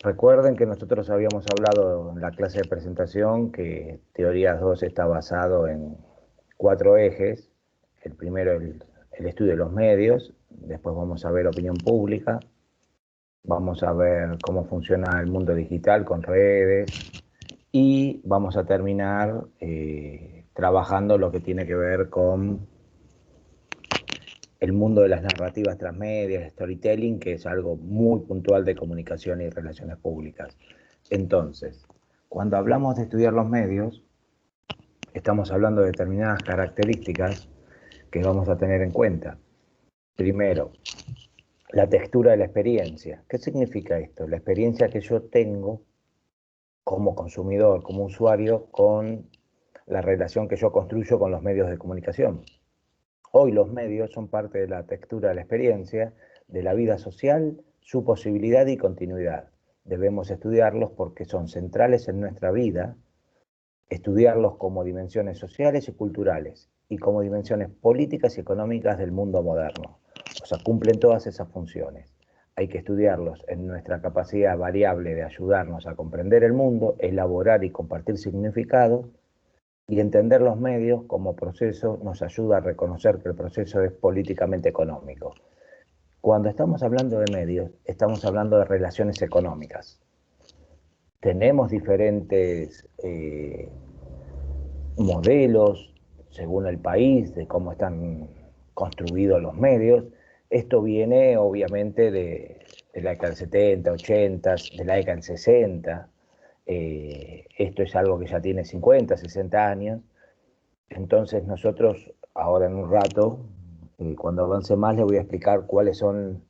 Recuerden que nosotros habíamos hablado en la clase de presentación que Teorías 2 está basado en 4 ejes. El primero, el estudio de los medios, después vamos a ver opinión pública, vamos a ver cómo funciona el mundo digital con redes y vamos a terminar trabajando lo que tiene que ver con el mundo de las narrativas transmedias, storytelling, que es algo muy puntual de comunicación y relaciones públicas. Entonces, cuando hablamos de estudiar los medios, estamos hablando de determinadas características que vamos a tener en cuenta. Primero, la textura de la experiencia. ¿Qué significa esto? La experiencia que yo tengo como consumidor, como usuario, con la relación que yo construyo con los medios de comunicación. Hoy los medios son parte de la textura de la experiencia, de la vida social, su posibilidad y continuidad. Debemos estudiarlos porque son centrales en nuestra vida, estudiarlos como dimensiones sociales y culturales y como dimensiones políticas y económicas del mundo moderno. O sea, cumplen todas esas funciones. Hay que estudiarlos en nuestra capacidad variable de ayudarnos a comprender el mundo, elaborar y compartir significados, y entender los medios como proceso nos ayuda a reconocer que el proceso es políticamente económico. Cuando estamos hablando de medios, estamos hablando de relaciones económicas. Tenemos diferentes modelos según el país de cómo están construidos los medios. Esto viene obviamente de la década del 70, 80, de la década del 60. Esto es algo que ya tiene 50, 60 años. Entonces nosotros, ahora en un rato, cuando avance más, les voy a explicar cuáles son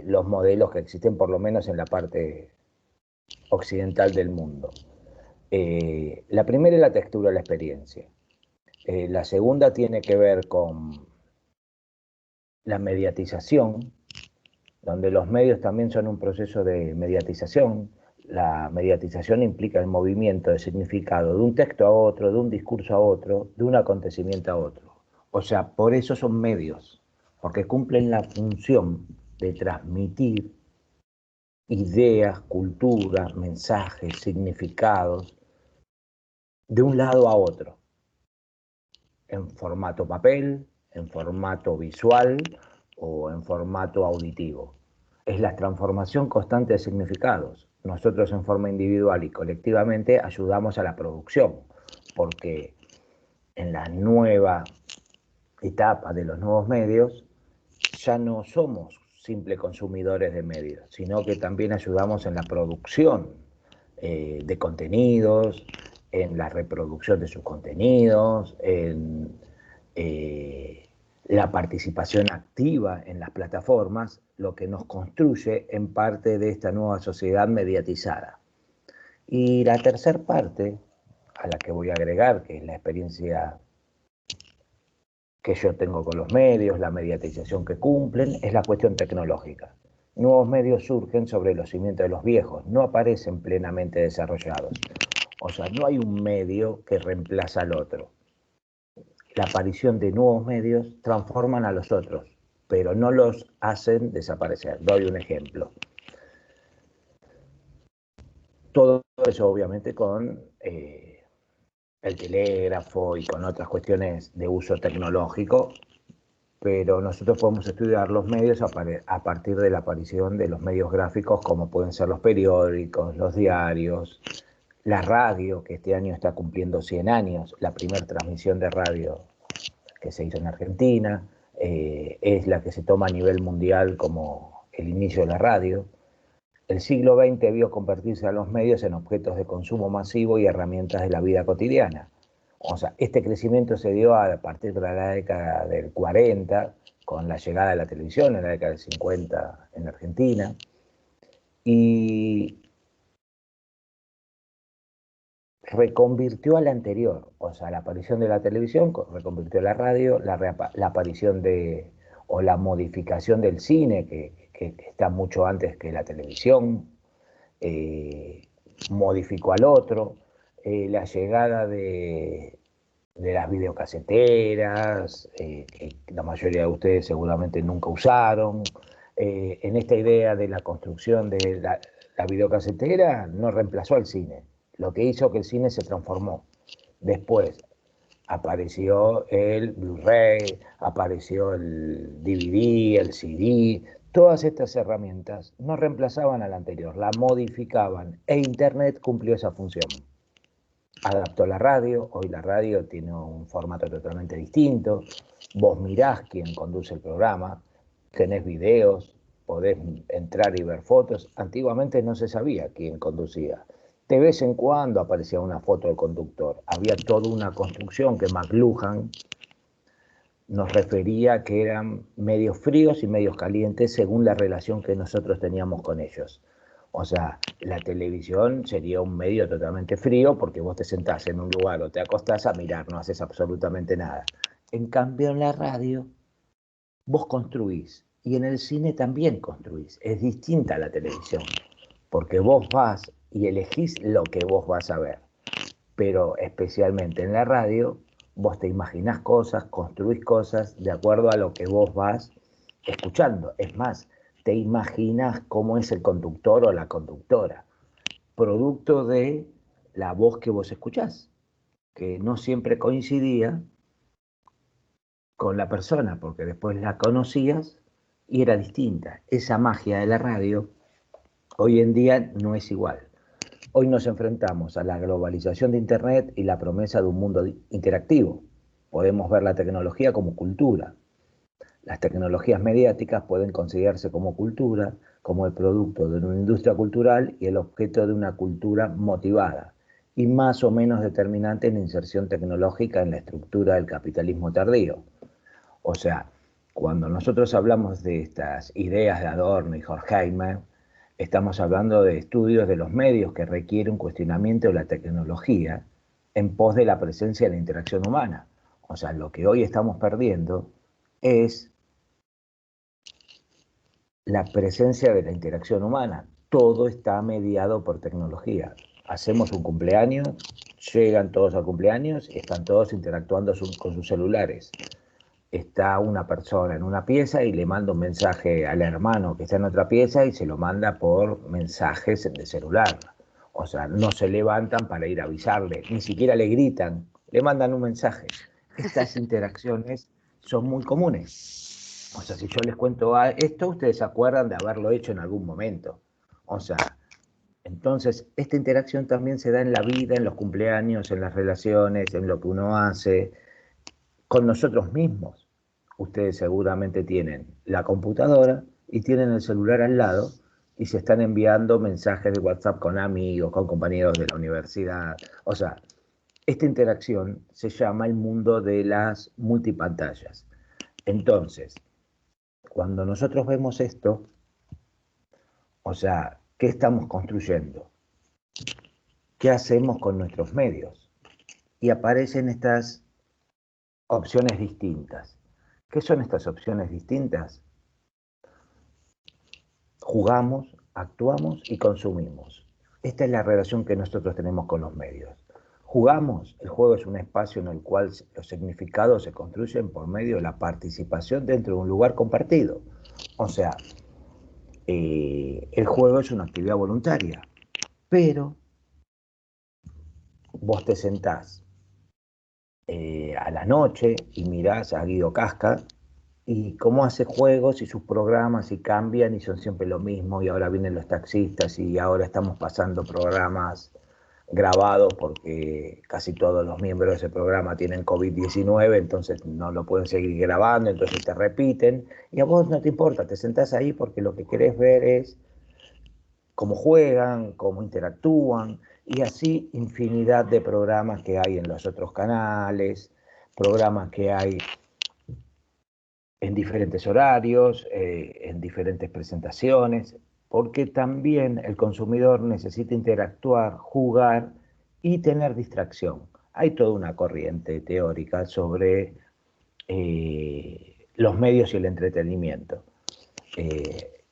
los modelos que existen, por lo menos en la parte occidental del mundo. La primera es la textura de la experiencia. La segunda tiene que ver con la mediatización, donde los medios también son un proceso de mediatización. La mediatización implica el movimiento de significado de un texto a otro, de un discurso a otro, de un acontecimiento a otro. O sea, por eso son medios, porque cumplen la función de transmitir ideas, culturas, mensajes, significados, de un lado a otro, en formato papel, en formato visual o en formato auditivo. Es la transformación constante de significados. Nosotros en forma individual y colectivamente ayudamos a la producción, porque en la nueva etapa de los nuevos medios ya no somos simples consumidores de medios, sino que también ayudamos en la producción de contenidos, en la reproducción de sus contenidos, en la participación activa en las plataformas, lo que nos construye en parte de esta nueva sociedad mediatizada. Y la tercera parte, a la que voy a agregar, que es la experiencia que yo tengo con los medios, la mediatización que cumplen, es la cuestión tecnológica. Nuevos medios surgen sobre los cimientos de los viejos, no aparecen plenamente desarrollados. O sea, no hay un medio que reemplaza al otro. La aparición de nuevos medios transforman a los otros, pero no los hacen desaparecer. Doy un ejemplo. Todo eso obviamente con el telégrafo y con otras cuestiones de uso tecnológico, pero nosotros podemos estudiar los medios a partir de la aparición de los medios gráficos como pueden ser los periódicos, los diarios, la radio, que este año está cumpliendo 100 años, la primera transmisión de radio que se hizo en Argentina, es la que se toma a nivel mundial como el inicio de la radio. El siglo XX vio convertirse a los medios en objetos de consumo masivo y herramientas de la vida cotidiana. O sea, este crecimiento se dio a partir de la década del 40, con la llegada de la televisión, en la década del 50 en Argentina, y reconvirtió a la anterior, o sea, la aparición de la televisión reconvirtió a la radio, la aparición de, o la modificación del cine, que está mucho antes que la televisión, modificó al otro, la llegada de las videocaseteras, que la mayoría de ustedes seguramente nunca usaron, en esta idea de la construcción de La videocasetera no reemplazó al cine, lo que hizo que el cine se transformó. Después apareció el Blu-ray, apareció el DVD, el CD. Todas estas herramientas no reemplazaban a la anterior, la modificaban, e Internet cumplió esa función. Adaptó la radio, hoy la radio tiene un formato totalmente distinto, vos mirás quién conduce el programa, tenés videos, podés entrar y ver fotos. Antiguamente no se sabía quién conducía. De vez en cuando aparecía una foto del conductor. Había toda una construcción que McLuhan nos refería que eran medios fríos y medios calientes según la relación que nosotros teníamos con ellos. O sea, la televisión sería un medio totalmente frío porque vos te sentás en un lugar o te acostás a mirar, no haces absolutamente nada. En cambio, en la radio, vos construís y en el cine también construís. Es distinta a la televisión porque vos vas y elegís lo que vos vas a ver. Pero especialmente en la radio, vos te imaginás cosas, construís cosas de acuerdo a lo que vos vas escuchando. Es más, te imaginas cómo es el conductor o la conductora, producto de la voz que vos escuchás, que no siempre coincidía con la persona, porque después la conocías y era distinta. Esa magia de la radio hoy en día no es igual. Hoy nos enfrentamos a la globalización de Internet y la promesa de un mundo interactivo. Podemos ver la tecnología como cultura. Las tecnologías mediáticas pueden considerarse como cultura, como el producto de una industria cultural y el objeto de una cultura motivada, y más o menos determinante en la inserción tecnológica en la estructura del capitalismo tardío. O sea, cuando nosotros hablamos de estas ideas de Adorno y Horkheimer, estamos hablando de estudios de los medios que requieren un cuestionamiento de la tecnología en pos de la presencia de la interacción humana. O sea, lo que hoy estamos perdiendo es la presencia de la interacción humana. Todo está mediado por tecnología. Hacemos un cumpleaños, llegan todos al cumpleaños y están todos interactuando con sus celulares. Está una persona en una pieza y le manda un mensaje al hermano que está en otra pieza y se lo manda por mensajes de celular. O sea, no se levantan para ir a avisarle, ni siquiera le gritan, le mandan un mensaje. Estas interacciones son muy comunes. O sea, si yo les cuento esto, ustedes se acuerdan de haberlo hecho en algún momento. O sea, entonces esta interacción también se da en la vida, en los cumpleaños, en las relaciones, en lo que uno hace, con nosotros mismos. Ustedes seguramente tienen la computadora y tienen el celular al lado y se están enviando mensajes de WhatsApp con amigos, con compañeros de la universidad. O sea, esta interacción se llama el mundo de las multipantallas. Entonces, cuando nosotros vemos esto, o sea, ¿qué estamos construyendo? ¿Qué hacemos con nuestros medios? Y aparecen estas opciones distintas. ¿Qué son estas opciones distintas? Jugamos, actuamos y consumimos. Esta es la relación que nosotros tenemos con los medios. Jugamos, el juego es un espacio en el cual los significados se construyen por medio de la participación dentro de un lugar compartido. O sea, el juego es una actividad voluntaria, pero vos te sentás a la noche y mirás a Guido Casca y cómo hace juegos y sus programas y cambian y son siempre lo mismo y ahora vienen los taxistas y ahora estamos pasando programas grabados porque casi todos los miembros de ese programa tienen COVID-19, entonces no lo pueden seguir grabando, entonces te repiten y a vos no te importa, te sentás ahí porque lo que querés ver es cómo juegan, cómo interactúan y así infinidad de programas que hay en los otros canales, programas que hay en diferentes horarios, en diferentes presentaciones, porque también el consumidor necesita interactuar, jugar y tener distracción. Hay toda una corriente teórica sobre los medios y el entretenimiento.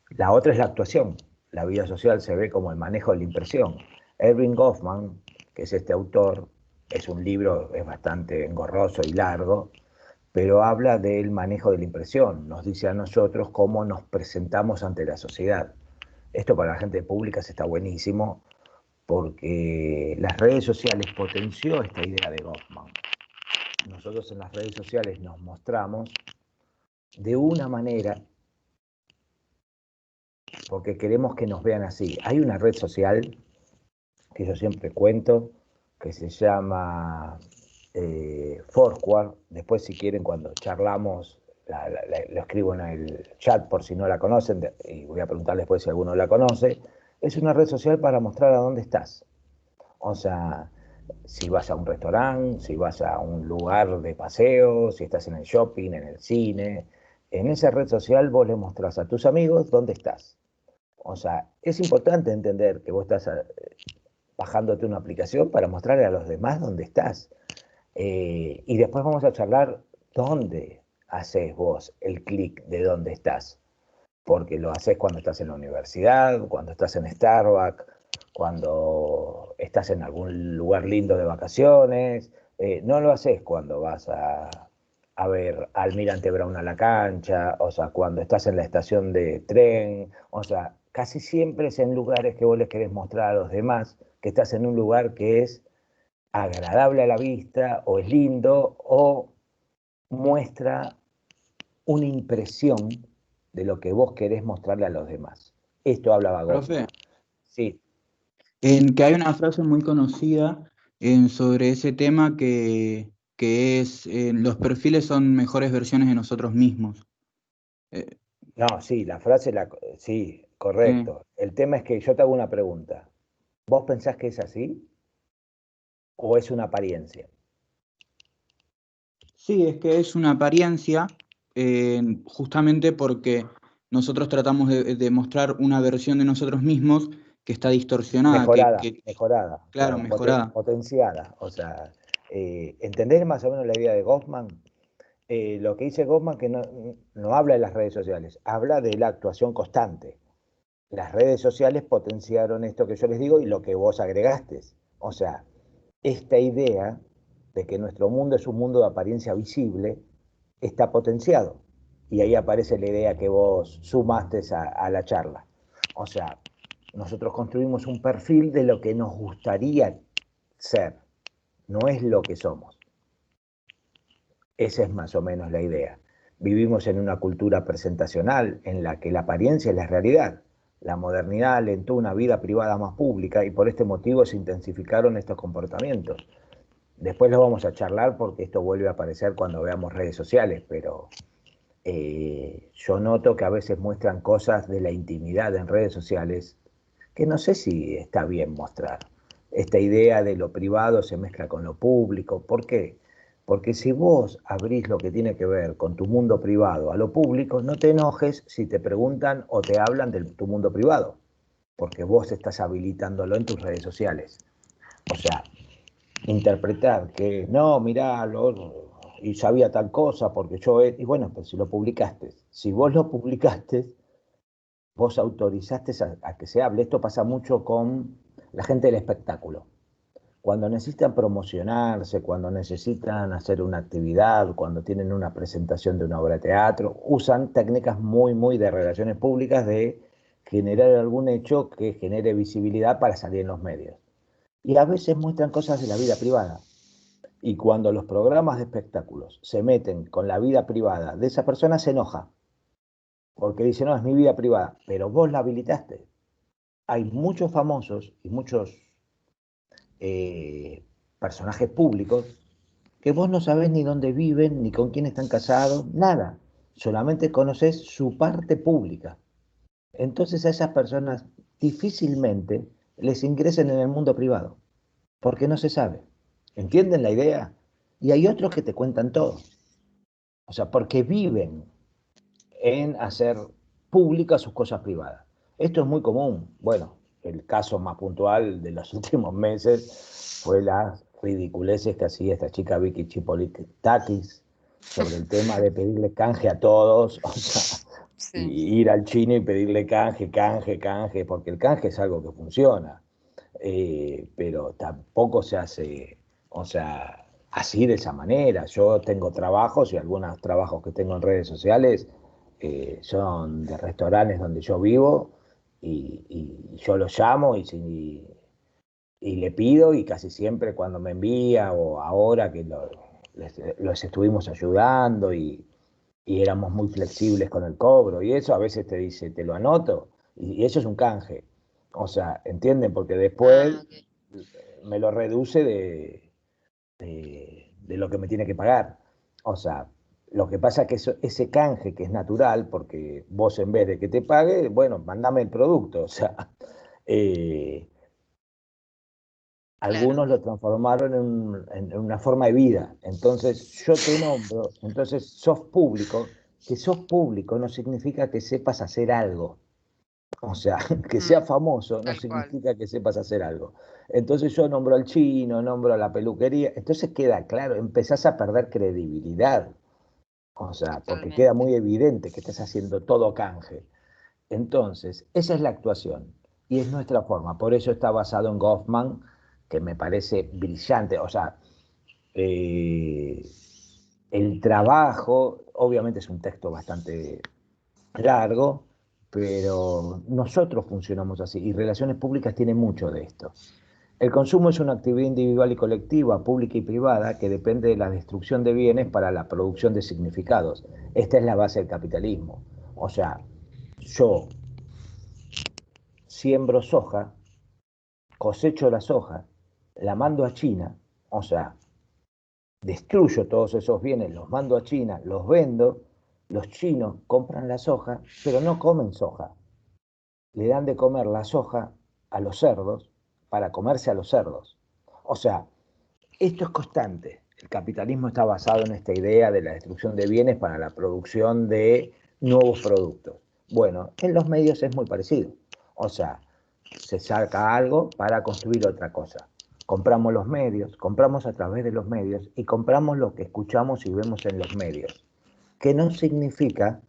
La otra es la actuación. La vida social se ve como el manejo de la impresión. Erving Goffman, que es este autor, es un libro, es bastante engorroso y largo, pero habla del manejo de la impresión, nos dice a nosotros cómo nos presentamos ante la sociedad. Esto para la gente de públicas está buenísimo porque las redes sociales potenció esta idea de Goffman. Nosotros en las redes sociales nos mostramos de una manera porque queremos que nos vean así. Hay una red social que yo siempre cuento que se llama Foursquare. Después, si quieren, cuando charlamos, lo escribo en el chat por si no la conocen, y voy a preguntar después si alguno la conoce. Es una red social para mostrar a dónde estás. O sea, si vas a un restaurante, si vas a un lugar de paseo, si estás en el shopping, en el cine, en esa red social vos le mostrás a tus amigos dónde estás. O sea, es importante entender que vos estás bajándote una aplicación para mostrarle a los demás dónde estás. Y después vamos a charlar dónde haces vos el clic de dónde estás. Porque lo haces cuando estás en la universidad, cuando estás en Starbucks, cuando estás en algún lugar lindo de vacaciones. No lo haces cuando vas a ver al Almirante Brown a la cancha, o sea, cuando estás en la estación de tren, o sea, casi siempre es en lugares que vos les querés mostrar a los demás que estás en un lugar que es agradable a la vista, o es lindo, o muestra una impresión de lo que vos querés mostrarle a los demás. Esto hablaba Goffman. Profe, Sí. que hay una frase muy conocida sobre ese tema que es los perfiles son mejores versiones de nosotros mismos. Eh, No, sí, la frase, sí, sí. correcto. El tema es que yo te hago una pregunta. ¿Vos pensás que es así o es una apariencia? Sí, es que es una apariencia, justamente porque nosotros tratamos de mostrar una versión de nosotros mismos que está distorsionada, Mejorada, mejorada, claro, claro, mejorada. potenciada. O sea, ¿entendés más o menos la idea de Goffman? Lo que dice Goffman que no habla de las redes sociales, habla de la actuación constante. Las redes sociales potenciaron esto que yo les digo y lo que vos agregaste. O sea, esta idea de que nuestro mundo es un mundo de apariencia visible está potenciado. Y ahí aparece la idea que vos sumaste a la charla. O sea, nosotros construimos un perfil de lo que nos gustaría ser, no es lo que somos. Esa es más o menos la idea. Vivimos en una cultura presentacional en la que la apariencia es la realidad. La modernidad alentó una vida privada más pública y por este motivo se intensificaron estos comportamientos. Después lo vamos a charlar porque esto vuelve a aparecer cuando veamos redes sociales, pero yo noto que a veces muestran cosas de la intimidad en redes sociales que no sé si está bien mostrar. Esta idea de lo privado se mezcla con lo público. ¿Por qué? Porque si vos abrís lo que tiene que ver con tu mundo privado a lo público, no te enojes si te preguntan o te hablan de tu mundo privado, porque vos estás habilitándolo en tus redes sociales. O sea, interpretar que no, mirá, y sabía tal cosa porque yo, y bueno, pues si lo publicaste, si vos lo publicaste, vos autorizaste a que se hable. Esto pasa mucho con la gente del espectáculo. Cuando necesitan promocionarse, cuando necesitan hacer una actividad, cuando tienen una presentación de una obra de teatro, usan técnicas muy de relaciones públicas de generar algún hecho que genere visibilidad para salir en los medios. Y a veces muestran cosas de la vida privada. Y cuando los programas de espectáculos se meten con la vida privada de esa persona, se enoja. Porque dice, no, es mi vida privada. Pero vos la habilitaste. Hay muchos famosos y muchos personajes públicos que vos no sabés ni dónde viven, ni con quién están casados, nada. Solamente conoces su parte pública. Entonces a esas personas difícilmente les ingresen en el mundo privado, porque no se sabe. ¿Entienden la idea? Y hay otros que te cuentan todo. O sea, porque viven en hacer públicas sus cosas privadas. Esto es muy común. Bueno, el caso más puntual de los últimos meses fue las ridiculeces que hacía esta chica Vicky Chipolitakis sobre el tema de pedirle canje a todos, o sea, Sí. y ir al chino y pedirle canje, porque el canje es algo que funciona, pero tampoco se hace, o sea, así de esa manera. Yo tengo trabajos y algunos trabajos que tengo en redes sociales son de restaurantes donde yo vivo y yo lo llamo y le pido, y casi siempre cuando me envía, o ahora que los estuvimos ayudando y éramos muy flexibles con el cobro y eso, a veces te dice, te lo anoto, y eso es un canje. O sea, ¿entienden? Porque después Ok. me lo reduce de lo que me tiene que pagar. O sea, lo que pasa es que ese canje que es natural, porque vos en vez de que te pague, bueno, mandame el producto. O sea, eh, Claro. algunos lo transformaron en una forma de vida. Entonces, yo te nombro, entonces sos público. Que sos público no significa que sepas hacer algo. O sea, que sea famoso no Tal cual. significa que sepas hacer algo. Entonces yo nombro al chino, nombro a la peluquería, entonces queda claro, empezás a perder credibilidad. O sea, porque queda Totalmente. muy evidente que estás haciendo todo canje. Entonces, esa es la actuación y es nuestra forma. Por eso está basado en Goffman, que me parece brillante. O sea, eh, el trabajo, obviamente es un texto bastante largo, pero nosotros funcionamos así y Relaciones Públicas tiene mucho de esto. El consumo es una actividad individual y colectiva, pública y privada, que depende de la destrucción de bienes para la producción de significados. Esta es la base del capitalismo. O sea, yo siembro soja, cosecho la soja, la mando a China, o sea, destruyo todos esos bienes, los mando a China, los vendo, los chinos compran la soja, pero no comen soja. Le dan de comer la soja a los cerdos para comerse a los cerdos. O sea, esto es constante. El capitalismo está basado en esta idea de la destrucción de bienes para la producción de nuevos productos. Bueno, en los medios es muy parecido. O sea, se saca algo para construir otra cosa. Compramos los medios, compramos a través de los medios y compramos lo que escuchamos y vemos en los medios. Que no significa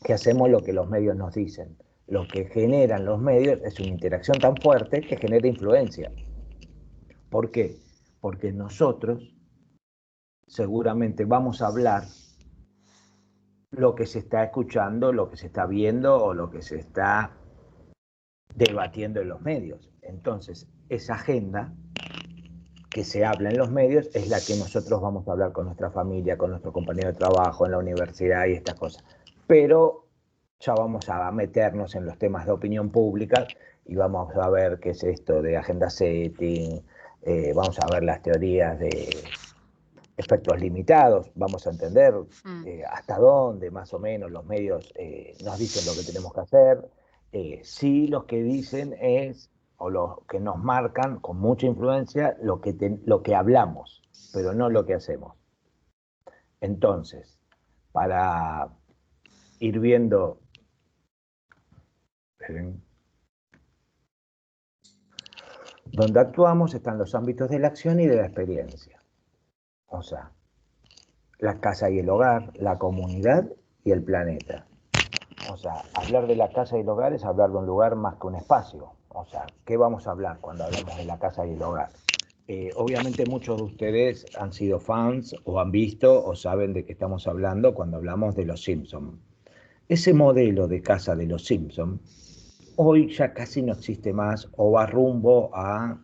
que hacemos lo que los medios nos dicen. Lo que generan los medios es una interacción tan fuerte que genera influencia. ¿Por qué? Porque nosotros seguramente vamos a hablar lo que se está escuchando, lo que se está viendo o lo que se está debatiendo en los medios. Entonces, esa agenda que se habla en los medios es la que nosotros vamos a hablar con nuestra familia, con nuestro compañero de trabajo, en la universidad y estas cosas. Pero ya vamos a meternos en los temas de opinión pública y vamos a ver qué es esto de agenda setting, vamos a ver las teorías de efectos limitados, vamos a entender hasta dónde más o menos los medios nos dicen lo que tenemos que hacer. Sí, los que dicen es, o los que nos marcan con mucha influencia, lo que hablamos, pero no lo que hacemos. Entonces, para ir viendo, donde actuamos están los ámbitos de la acción y de la experiencia. O sea, la casa y el hogar, la comunidad y el planeta. O sea, hablar de la casa y el hogar es hablar de un lugar más que un espacio. O sea, ¿qué vamos a hablar cuando hablamos de la casa y el hogar? Obviamente muchos de ustedes han sido fans o han visto o saben de qué estamos hablando cuando hablamos de los Simpsons. Ese modelo de casa de los Simpsons hoy ya casi no existe más o va rumbo a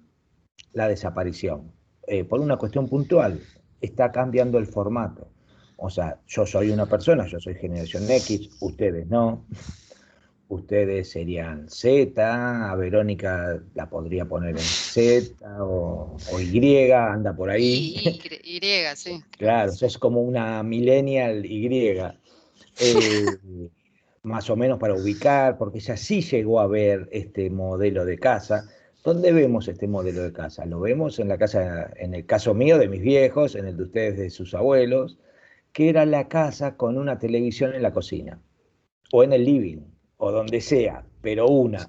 la desaparición. Por una cuestión puntual, está cambiando el formato. O sea, yo soy una persona, yo soy generación X, ustedes no. Ustedes serían Z, a Verónica la podría poner en Z o Y, anda por ahí. Y, sí. Claro, sos como una millennial Y. Eh, Más o menos para ubicar, porque ya sí llegó a ver este modelo de casa. ¿Dónde vemos este modelo de casa? Lo vemos en la casa, en el caso mío, de mis viejos, en el de ustedes, de sus abuelos, que era la casa con una televisión en la cocina, o en el living, o donde sea, pero una, Sí.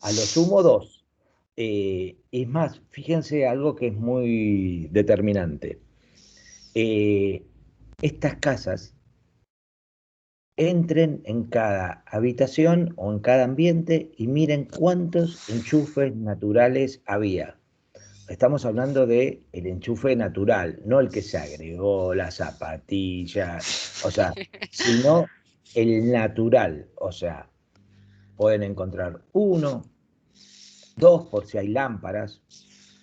a lo sumo dos. Es más, fíjense algo que es muy determinante. Eh, Estas casas entren en cada habitación o en cada ambiente y miren cuántos enchufes naturales había. Estamos hablando de el enchufe natural, no el que se agregó, las zapatillas, o sea, sino el natural, o sea, pueden encontrar 1, 2 por si hay lámparas,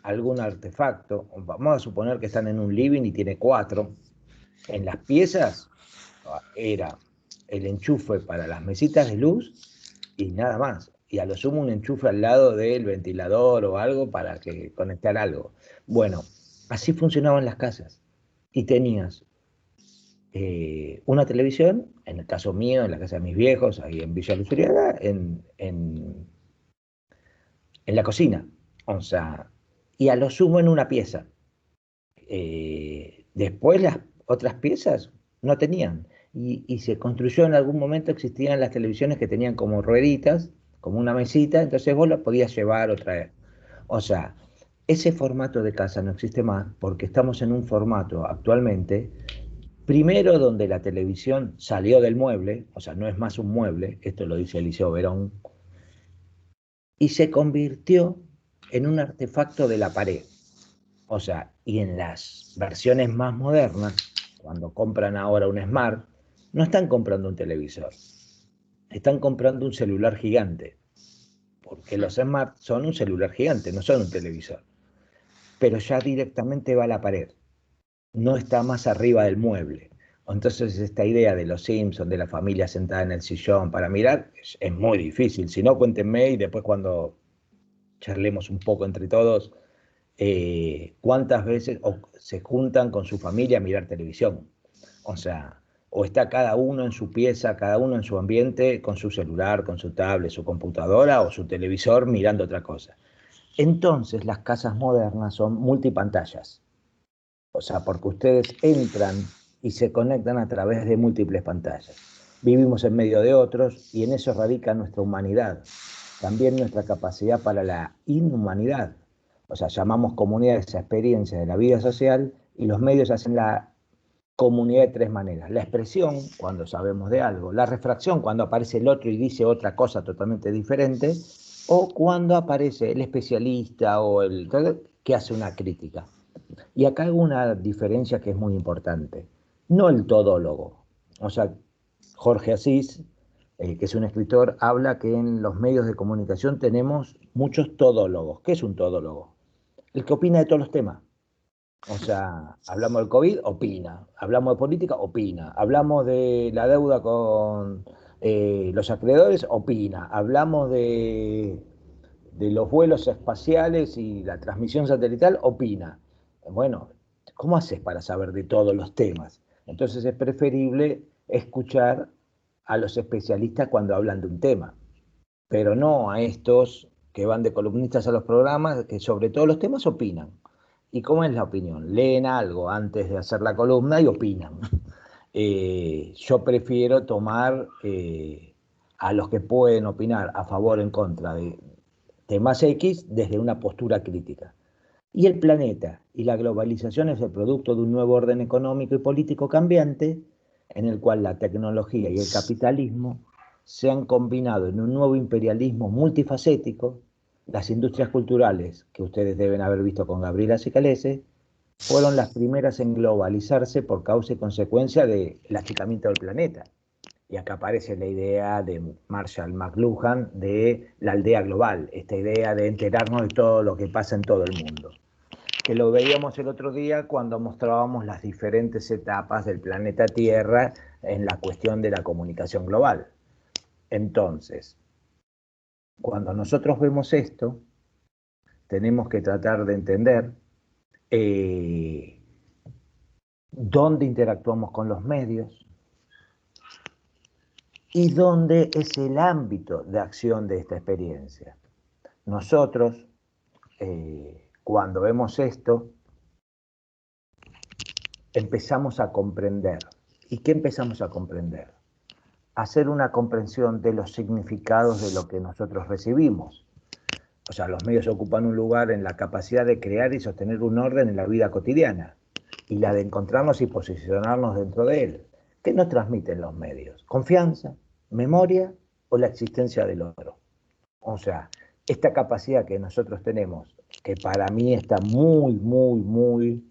algún artefacto. Vamos a suponer que están en un living y tiene 4. En las piezas era el enchufe para las mesitas de luz y nada más. Y a lo sumo un enchufe al lado del ventilador o algo para que conectar algo. Bueno, así funcionaban las casas. Y tenías una televisión, en el caso mío, en la casa de mis viejos, ahí en Villa Luzuriaga, en la cocina. O sea, y a lo sumo en una pieza. Después las otras piezas no tenían. Y se construyó en algún momento, existían las televisiones que tenían como rueditas, como una mesita, entonces vos la podías llevar o traer. O sea, ese formato de casa no existe más porque estamos en un formato actualmente, primero donde la televisión salió del mueble, o sea, no es más un mueble, esto lo dice Eliseo Verón, y se convirtió en un artefacto de la pared. O sea, y en las versiones más modernas, cuando compran ahora un Smart, no están comprando un televisor, están comprando un celular gigante, porque los Smart son un celular gigante, no son un televisor, pero ya directamente va a la pared, no está más arriba del mueble. Entonces esta idea de los Simpsons, de la familia sentada en el sillón para mirar, es muy difícil. Si no, cuéntenme y después cuando charlemos un poco entre todos, cuántas veces se juntan con su familia a mirar televisión. O sea, o está cada uno en su pieza, cada uno en su ambiente, con su celular, con su tablet, su computadora o su televisor mirando otra cosa. Entonces las casas modernas son multipantallas. O sea, porque ustedes entran y se conectan a través de múltiples pantallas. Vivimos en medio de otros y en eso radica nuestra humanidad. También nuestra capacidad para la inhumanidad. O sea, llamamos comunidad esa experiencia de la vida social y los medios hacen la comunidad de 3 maneras. La expresión, cuando sabemos de algo. La refracción, cuando aparece el otro y dice otra cosa totalmente diferente. O cuando aparece el especialista o el que hace una crítica. Y acá hay una diferencia que es muy importante. No el todólogo. O sea, Jorge Asís, que es un escritor, habla que en los medios de comunicación tenemos muchos todólogos. ¿Qué es un todólogo? El que opina de todos los temas. O sea, hablamos del COVID, opina. Hablamos de política, opina. Hablamos de la deuda con los acreedores, opina. Hablamos de los vuelos espaciales y la transmisión satelital, opina. Bueno, ¿cómo haces para saber de todos los temas? Entonces es preferible escuchar a los especialistas cuando hablan de un tema, pero no a estos que van de columnistas a los programas, que sobre todos los temas opinan. ¿Y cómo es la opinión? Leen algo antes de hacer la columna y opinan. Yo prefiero tomar a los que pueden opinar a favor o en contra de temas X desde una postura crítica. Y el planeta y la globalización es el producto de un nuevo orden económico y político cambiante en el cual la tecnología y el capitalismo se han combinado en un nuevo imperialismo multifacético. Las industrias culturales, que ustedes deben haber visto con Gabriela Cicalese, fueron las primeras en globalizarse por causa y consecuencia del achicamiento del planeta. Y acá aparece la idea de Marshall McLuhan de la aldea global, esta idea de enterarnos de todo lo que pasa en todo el mundo, que lo veíamos el otro día cuando mostrábamos las diferentes etapas del planeta Tierra en la cuestión de la comunicación global. Entonces, cuando nosotros vemos esto, tenemos que tratar de entender dónde interactuamos con los medios y dónde es el ámbito de acción de esta experiencia. Nosotros, cuando vemos esto, empezamos a comprender. ¿Y qué empezamos a comprender? Hacer una comprensión de los significados de lo que nosotros recibimos. O sea, los medios ocupan un lugar en la capacidad de crear y sostener un orden en la vida cotidiana y la de encontrarnos y posicionarnos dentro de él. ¿Qué nos transmiten los medios? ¿Confianza, memoria o la existencia del otro? O sea, esta capacidad que nosotros tenemos, que para mí está muy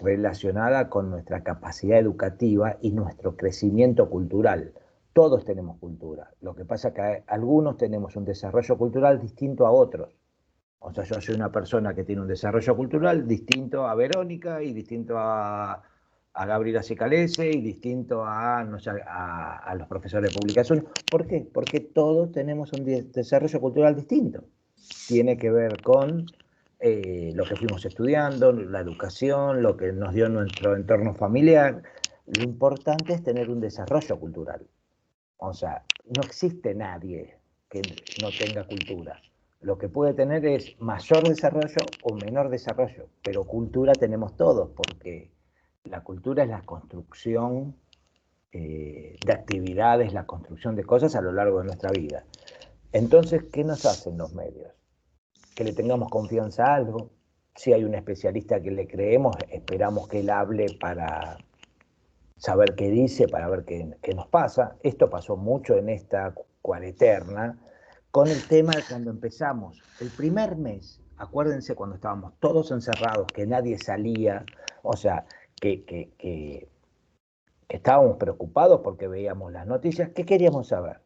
relacionada con nuestra capacidad educativa y nuestro crecimiento cultural. todos tenemos cultura. Lo que pasa es que algunos tenemos un desarrollo cultural distinto a otros. O sea, yo soy una persona que tiene un desarrollo cultural distinto a Verónica y distinto a Gabriela Cicalese y distinto a, no sé, a los profesores de publicación. ¿Por qué? Porque todos tenemos un desarrollo cultural distinto. Tiene que ver con lo que fuimos estudiando, la educación, lo que nos dio nuestro entorno familiar. Lo importante es tener un desarrollo cultural. O sea, no existe nadie que no tenga cultura. Lo que puede tener es mayor desarrollo o menor desarrollo, pero cultura tenemos todos, porque la cultura es la construcción de actividades, la construcción de cosas a lo largo de nuestra vida. Entonces, ¿qué nos hacen los medios? Que le tengamos confianza a algo. Si hay un especialista que le creemos, esperamos que él hable para saber qué dice, para ver qué nos pasa. Esto pasó mucho en esta cuareterna, con el tema de cuando empezamos. El primer mes, acuérdense cuando estábamos todos encerrados, que nadie salía, o sea, que estábamos preocupados porque veíamos las noticias. ¿Qué queríamos saber?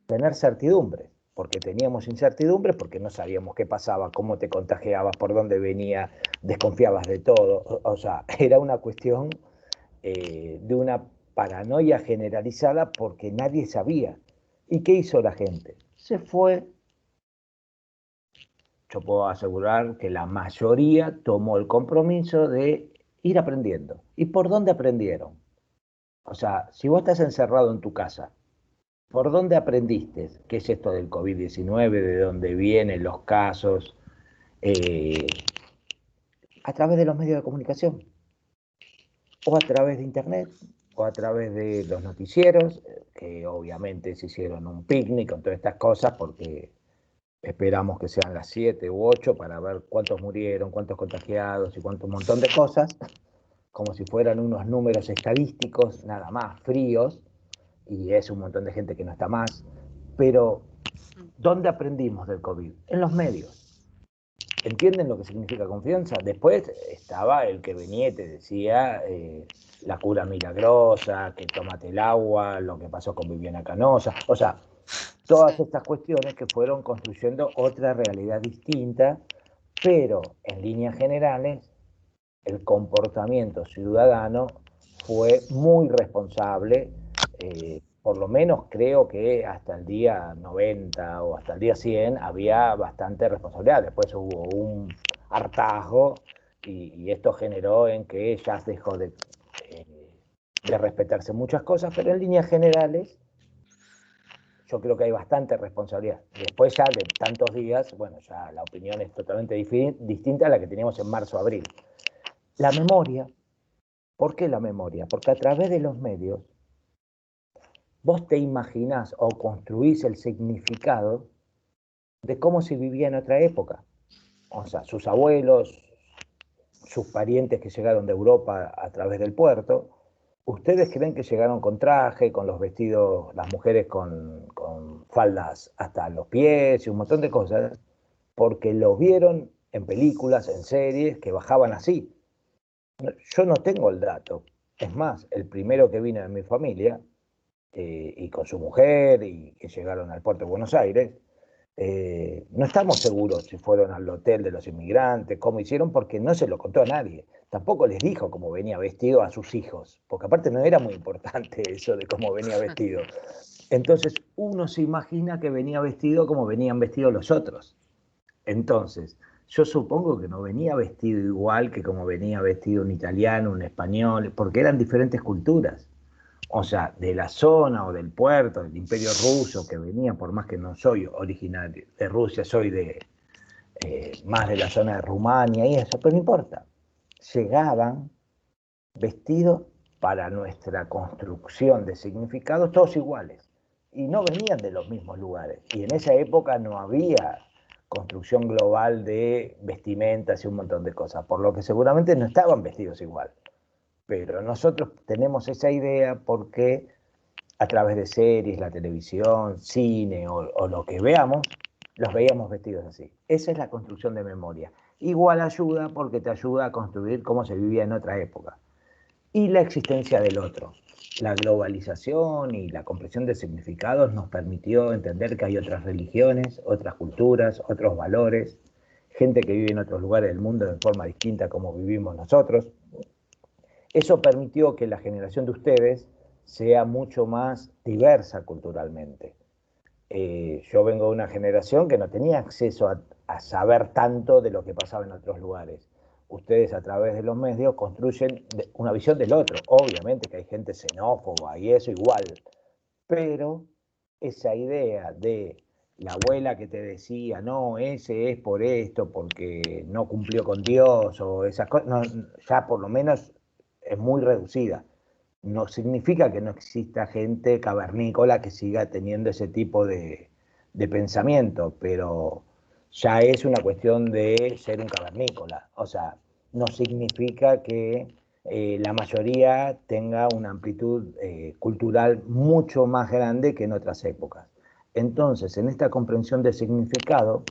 Tener certidumbre, porque teníamos incertidumbre, porque no sabíamos qué pasaba, cómo te contagiabas, por dónde venía, desconfiabas de todo. O sea, era una cuestión de una paranoia generalizada porque nadie sabía. ¿Y qué hizo la gente? Se fue. Yo puedo asegurar que la mayoría tomó el compromiso de ir aprendiendo. ¿Y por dónde aprendieron? O sea, si vos estás encerrado en tu casa, ¿por dónde aprendiste qué es esto del COVID-19, de dónde vienen los casos? Eh, a través de los medios de comunicación, o a través de internet, o a través de los noticieros, que obviamente se hicieron un picnic con todas estas cosas, porque esperamos que sean las 7 u 8 para ver cuántos murieron, cuántos contagiados y cuánto un montón de cosas, como si fueran unos números estadísticos, nada más, fríos, y es un montón de gente que no está más. Pero, ¿dónde aprendimos del COVID? En los medios. ¿Entienden lo que significa confianza? Después estaba el que venía y te decía la cura milagrosa, que tómate el agua, lo que pasó con Viviana Canosa. O sea, todas estas cuestiones que fueron construyendo otra realidad distinta, pero en líneas generales el comportamiento ciudadano fue muy responsable, por lo menos creo que hasta el día 90 o hasta el día 100 había bastante responsabilidad. Después hubo un hartazgo y esto generó en que ya dejó de respetarse muchas cosas, pero en líneas generales yo creo que hay bastante responsabilidad. Después ya de tantos días, bueno, ya la opinión es totalmente distinta a la que teníamos en marzo, abril. La memoria. ¿Por qué la memoria? Porque a través de los medios vos te imaginás o construís el significado de cómo se vivía en otra época. O sea, sus abuelos, sus parientes que llegaron de Europa a través del puerto, ustedes creen que llegaron con traje, con los vestidos, las mujeres con faldas hasta los pies y un montón de cosas, porque lo vieron en películas, en series, que bajaban así. Yo no tengo el dato. Es más, el primero que vino de mi familia, y con su mujer, y que llegaron al puerto de Buenos Aires, no estamos seguros si fueron al hotel de los inmigrantes, cómo hicieron, porque no se lo contó a nadie. Tampoco les dijo cómo venía vestido a sus hijos, porque aparte no era muy importante eso de cómo venía vestido. Entonces uno se imagina que venía vestido como venían vestidos los otros. Entonces, yo supongo que no venía vestido igual que como venía vestido un italiano, un español, porque eran diferentes culturas. O sea, de la zona o del puerto, del Imperio Ruso que venía, por más que no soy originario de Rusia, soy de más de la zona de Rumania y eso, pero no importa. Llegaban vestidos para nuestra construcción de significados todos iguales y no venían de los mismos lugares. Y en esa época no había construcción global de vestimentas y un montón de cosas, por lo que seguramente no estaban vestidos igual. Pero nosotros tenemos esa idea porque a través de series, la televisión, cine o lo que veamos, los veíamos vestidos así. Esa es la construcción de memoria. Igual ayuda porque te ayuda a construir cómo se vivía en otra época. y la existencia del otro. La globalización y la comprensión de significados nos permitió entender que hay otras religiones, otras culturas, otros valores, gente que vive en otros lugares del mundo de forma distinta como vivimos nosotros. Eso permitió que la generación de ustedes sea mucho más diversa culturalmente. Yo vengo de una generación que no tenía acceso a saber tanto de lo que pasaba en otros lugares. Ustedes a través de los medios construyen una visión del otro. Obviamente que hay gente xenófoba y eso igual, pero esa idea de la abuela que te decía, no, ese es por esto, porque no cumplió con Dios, o esas cosas, no, ya por lo menos es muy reducida. No significa que no exista gente cavernícola que siga teniendo ese tipo de pensamiento, pero ya es una cuestión de ser un cavernícola. O sea, no significa que la mayoría tenga una amplitud cultural mucho más grande que en otras épocas. Entonces, en esta comprensión de significado,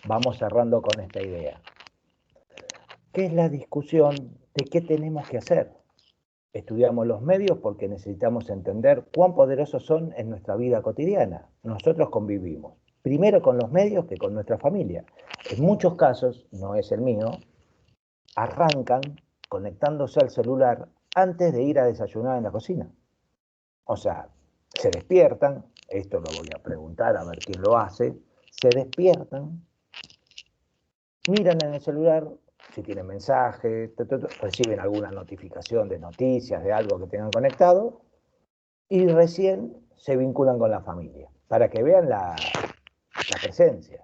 vamos cerrando con esta idea. ¿Qué es la discusión de qué tenemos que hacer? Estudiamos los medios porque necesitamos entender cuán poderosos son en nuestra vida cotidiana. Nosotros convivimos, primero con los medios que con nuestra familia. En muchos casos, no es el mío, arrancan conectándose al celular antes de ir a desayunar en la cocina. O sea, se despiertan, esto lo voy a preguntar a ver quién lo hace, se despiertan, miran en el celular si tienen mensajes, reciben alguna notificación de noticias, de algo que tengan conectado, y recién se vinculan con la familia, para que vean la presencia.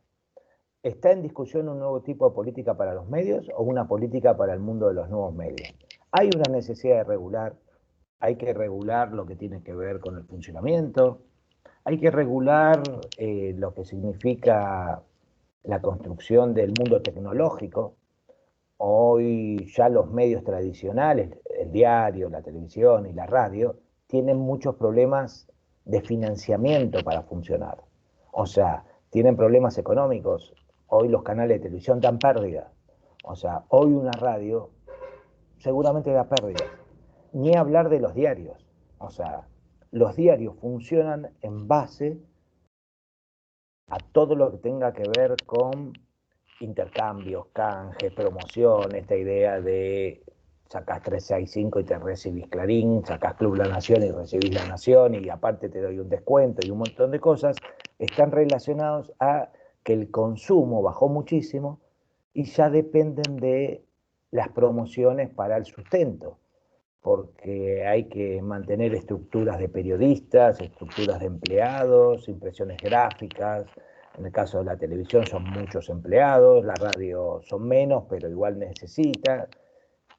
¿Está en discusión un nuevo tipo de política para los medios o una política para el mundo de los nuevos medios? Hay una necesidad de regular, hay que regular lo que tiene que ver con el funcionamiento, hay que regular lo que significa la construcción del mundo tecnológico. Hoy ya los medios tradicionales, el diario, la televisión y la radio, tienen muchos problemas de financiamiento para funcionar. O sea, tienen problemas económicos. Hoy los canales de televisión dan pérdidas. O sea, hoy una radio seguramente da pérdidas. Ni hablar de los diarios. O sea, los diarios funcionan en base a todo lo que tenga que ver con intercambios, canjes, promoción, esta idea de sacás 365 y te recibís Clarín, sacás Club La Nación y recibís La Nación y aparte te doy un descuento y un montón de cosas, están relacionados a que el consumo bajó muchísimo y ya dependen de las promociones para el sustento, porque hay que mantener estructuras de periodistas, estructuras de empleados, impresiones gráficas. En el caso de la televisión son muchos empleados, la radio son menos, pero igual necesita.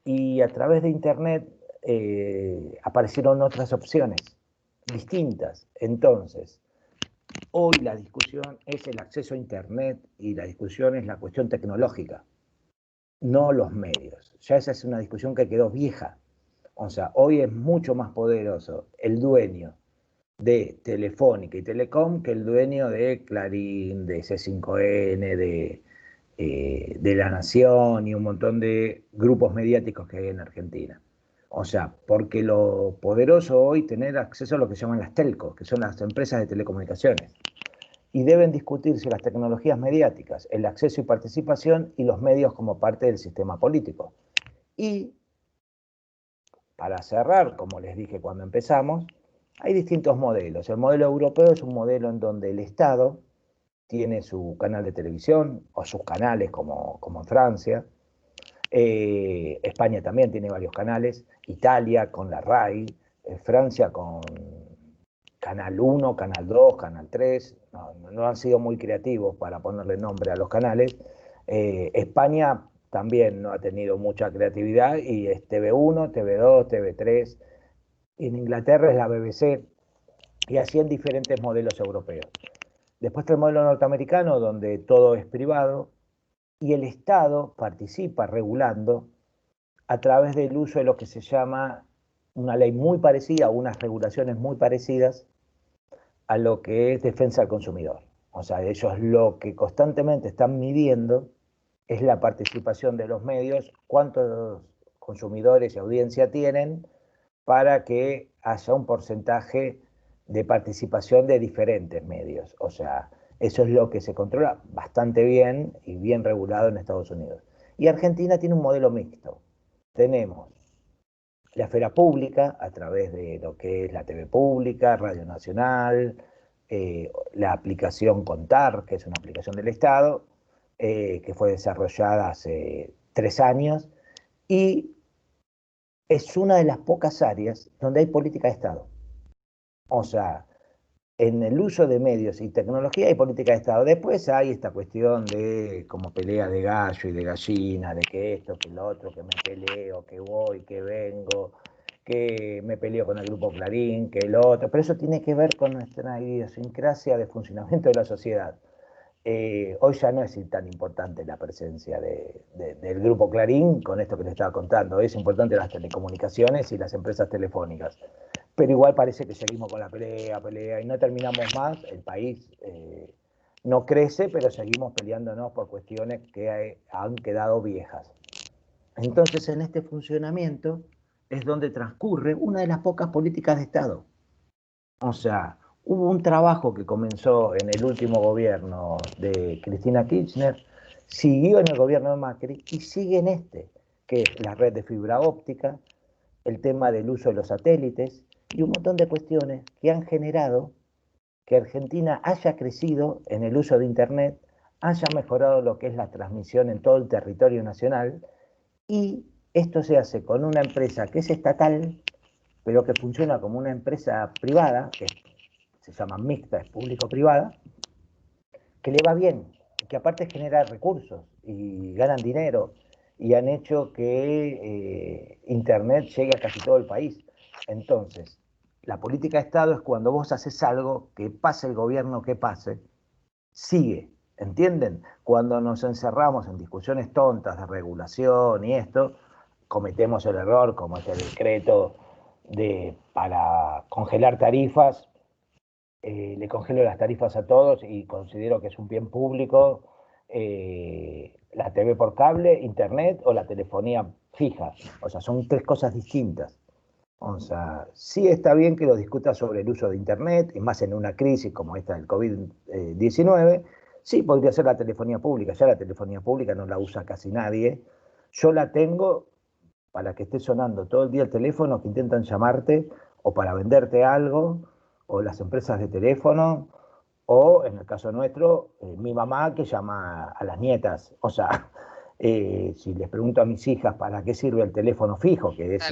Y a través de Internet aparecieron otras opciones distintas. Entonces, hoy la discusión es el acceso a Internet y la discusión es la cuestión tecnológica, no los medios. Ya esa es una discusión que quedó vieja. O sea, hoy es mucho más poderoso el dueño de Telefónica y Telecom que el dueño de Clarín, de C5N, de La Nación y un montón de grupos mediáticos que hay en Argentina. O sea, porque lo poderoso hoy es tener acceso a lo que se llaman las telcos, que son las empresas de telecomunicaciones. Y deben discutirse las tecnologías mediáticas, el acceso y participación y los medios como parte del sistema político. Y para cerrar, como les dije cuando empezamos, hay distintos modelos. El modelo europeo es un modelo en donde el Estado tiene su canal de televisión o sus canales como en Francia. España también tiene varios canales. Italia con la RAI. Francia con Canal 1, Canal 2, Canal 3. No han sido muy creativos para ponerle nombre a los canales. España también no ha tenido mucha creatividad y es TV1, TV2, TV3. En Inglaterra es la BBC y así en diferentes modelos europeos. Después está el modelo norteamericano donde todo es privado y el Estado participa regulando a través del uso de lo que se llama una ley muy parecida o unas regulaciones muy parecidas a lo que es defensa del consumidor. O sea, ellos lo que constantemente están midiendo es la participación de los medios, cuántos consumidores y audiencia tienen para que haya un porcentaje de participación de diferentes medios. O sea, eso es lo que se controla bastante bien y bien regulado en Estados Unidos. Y Argentina tiene un modelo mixto. Tenemos la esfera pública a través de lo que es la TV pública, Radio Nacional, la aplicación Contar, que es una aplicación del Estado, que fue desarrollada hace 3 años, y es una de las pocas áreas donde hay política de Estado. O sea, en el uso de medios y tecnología hay política de Estado. Después hay esta cuestión de como pelea de gallo y de gallina, de que esto, que lo otro, que me peleo, que voy, que vengo, que me peleo con el grupo Clarín, que el otro. Pero eso tiene que ver con nuestra idiosincrasia de funcionamiento de la sociedad. Hoy ya no es tan importante la presencia del grupo Clarín con esto que les estaba contando. Es importante las telecomunicaciones y las empresas telefónicas. Pero igual parece que seguimos con la pelea, y no terminamos más. El país no crece, pero seguimos peleándonos por cuestiones que han quedado viejas. Entonces, en este funcionamiento es donde transcurre una de las pocas políticas de Estado. O sea, hubo un trabajo que comenzó en el último gobierno de Cristina Kirchner, siguió en el gobierno de Macri y sigue en este, que es la red de fibra óptica, el tema del uso de los satélites y un montón de cuestiones que han generado que Argentina haya crecido en el uso de Internet, haya mejorado lo que es la transmisión en todo el territorio nacional, y esto se hace con una empresa que es estatal, pero que funciona como una empresa privada, que se llama mixta, es público-privada, que le va bien, que aparte genera recursos y ganan dinero y han hecho que Internet llegue a casi todo el país. Entonces, la política de Estado es cuando vos haces algo, que pase el gobierno que pase, sigue, ¿entienden? Cuando nos encerramos en discusiones tontas de regulación y esto, cometemos el error, como este decreto para congelar tarifas. Le congelo las tarifas a todos y considero que es un bien público la TV por cable, internet o la telefonía fija. O sea, son 3 cosas distintas. O sea, sí está bien que lo discuta sobre el uso de internet, y más en una crisis como esta del COVID-19, sí podría ser la telefonía pública. Ya la telefonía pública no la usa casi nadie. Yo la tengo para que esté sonando todo el día el teléfono, que intentan llamarte o para venderte algo, o las empresas de teléfono, o en el caso nuestro, mi mamá que llama a las nietas. O sea, si les pregunto a mis hijas para qué sirve el teléfono fijo, que es,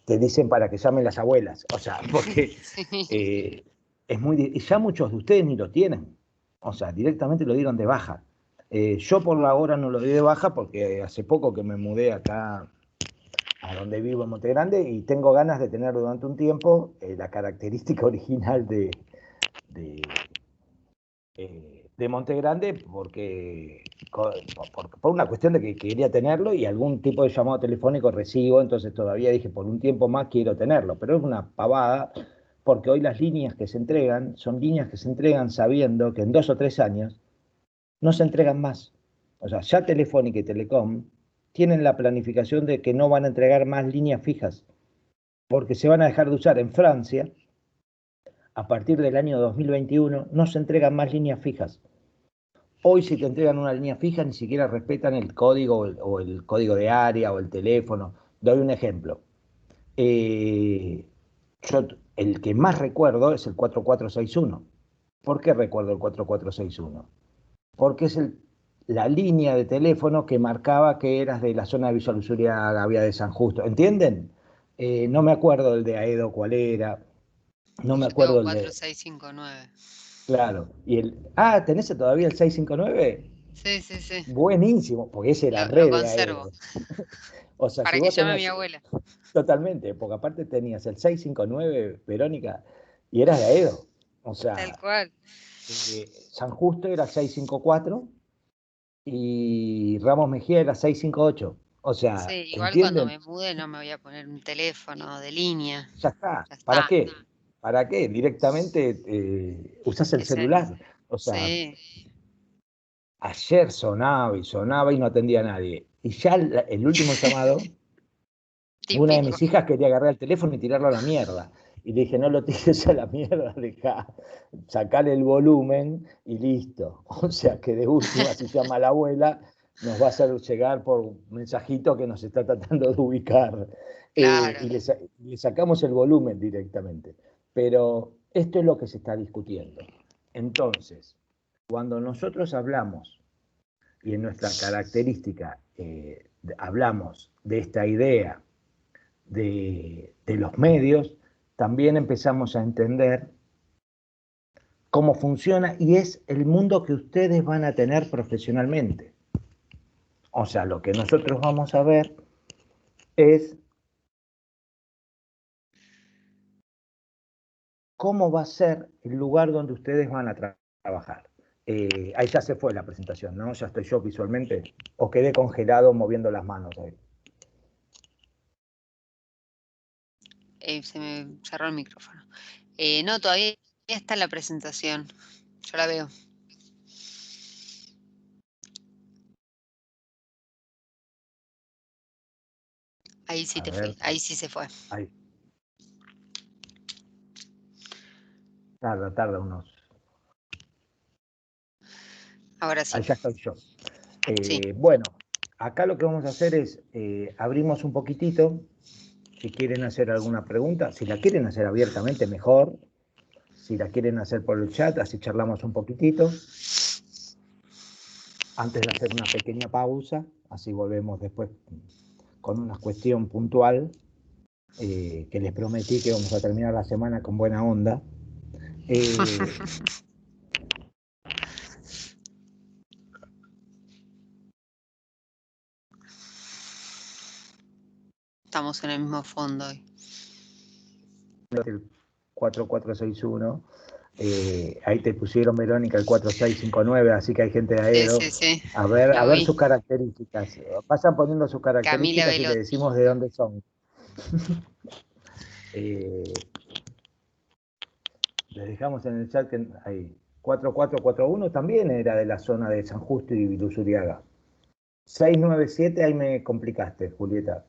te dicen para que llamen las abuelas. O sea, porque Sí. es muy... Y ya muchos de ustedes ni lo tienen. O sea, directamente lo dieron de baja. Yo por la hora no lo di de baja porque hace poco que me mudé acá a donde vivo en Monte Grande y tengo ganas de tener durante un tiempo la característica original de, de Monte Grande porque por una cuestión de que quería tenerlo y algún tipo de llamado telefónico recibo, entonces todavía dije por un tiempo más quiero tenerlo, pero es una pavada porque hoy las líneas que se entregan son líneas que se entregan sabiendo que en 2 o 3 años no se entregan más. O sea, ya Telefónica y Telecom tienen la planificación de que no van a entregar más líneas fijas, porque se van a dejar de usar en Francia. A partir del año 2021 no se entregan más líneas fijas. Hoy si te entregan una línea fija ni siquiera respetan el código o el código de área o el teléfono. Doy un ejemplo. Yo el que más recuerdo es el 4461. ¿Por qué recuerdo el 4461? Porque es la línea de teléfono que marcaba que eras de la zona de Villa Luzuriaga, Vía de San Justo. ¿Entienden? No me acuerdo el de Aedo cuál era. No me Yo tengo acuerdo el de... 4659. Claro. ¿Tenés todavía el 659? Sí, sí, sí. Buenísimo, porque ese era Lo re de conservo. Aedo. O sea, si Para que vos llame a mi tenías... abuela. Totalmente, porque aparte tenías el 659, Verónica, y eras de Aedo. O Tal sea, cual. San Justo era 654 y Ramos Mejía era 658. O Sí, sea, igual cuando ¿entienden? me mude no me voy a poner un teléfono de línea. Ya está. Ya ¿Para está. qué? ¿Para qué? Directamente usás el Ese, celular. O sea, sí. ayer sonaba y no atendía a nadie. Y ya el último llamado Una de Típico. mis hijas quería agarrar el teléfono y tirarlo a la mierda. Y le dije, no lo tires a la mierda, dejá, sacale el volumen y listo. O sea que de última, si llama la abuela, nos va a hacer llegar por mensajito que nos está tratando de ubicar. Claro. Y le sacamos el volumen directamente. Pero esto es lo que se está discutiendo. Entonces, cuando nosotros hablamos, y en nuestra característica hablamos de esta idea de los medios, también empezamos a entender cómo funciona y es el mundo que ustedes van a tener profesionalmente. O sea, lo que nosotros vamos a ver es cómo va a ser el lugar donde ustedes van a trabajar. Ahí ya se fue la presentación, ¿no? Ya estoy yo visualmente, o quedé congelado moviendo las manos ahí. Se me cerró el micrófono. No, todavía está la presentación. Yo la veo. Ahí sí te fui. Ahí sí se fue. Ahí. Tarda unos. Ahora sí. Ahí ya estoy yo. Sí. Bueno, acá lo que vamos a hacer es, abrimos un poquitito, si quieren hacer alguna pregunta, si la quieren hacer abiertamente mejor, si la quieren hacer por el chat, así charlamos un poquitito, antes de hacer una pequeña pausa, así volvemos después con una cuestión puntual, que les prometí que vamos a terminar la semana con buena onda. Estamos en el mismo fondo hoy. El 4461, ahí te pusieron, Verónica, el 4659, así que hay gente de Aedo. Sí. A ver sus características. Pasan poniendo sus características y le decimos de dónde son. Les dejamos en el chat que hay 4441 también era de la zona de San Justo y Luzuriaga. 697, ahí me complicaste, Julieta.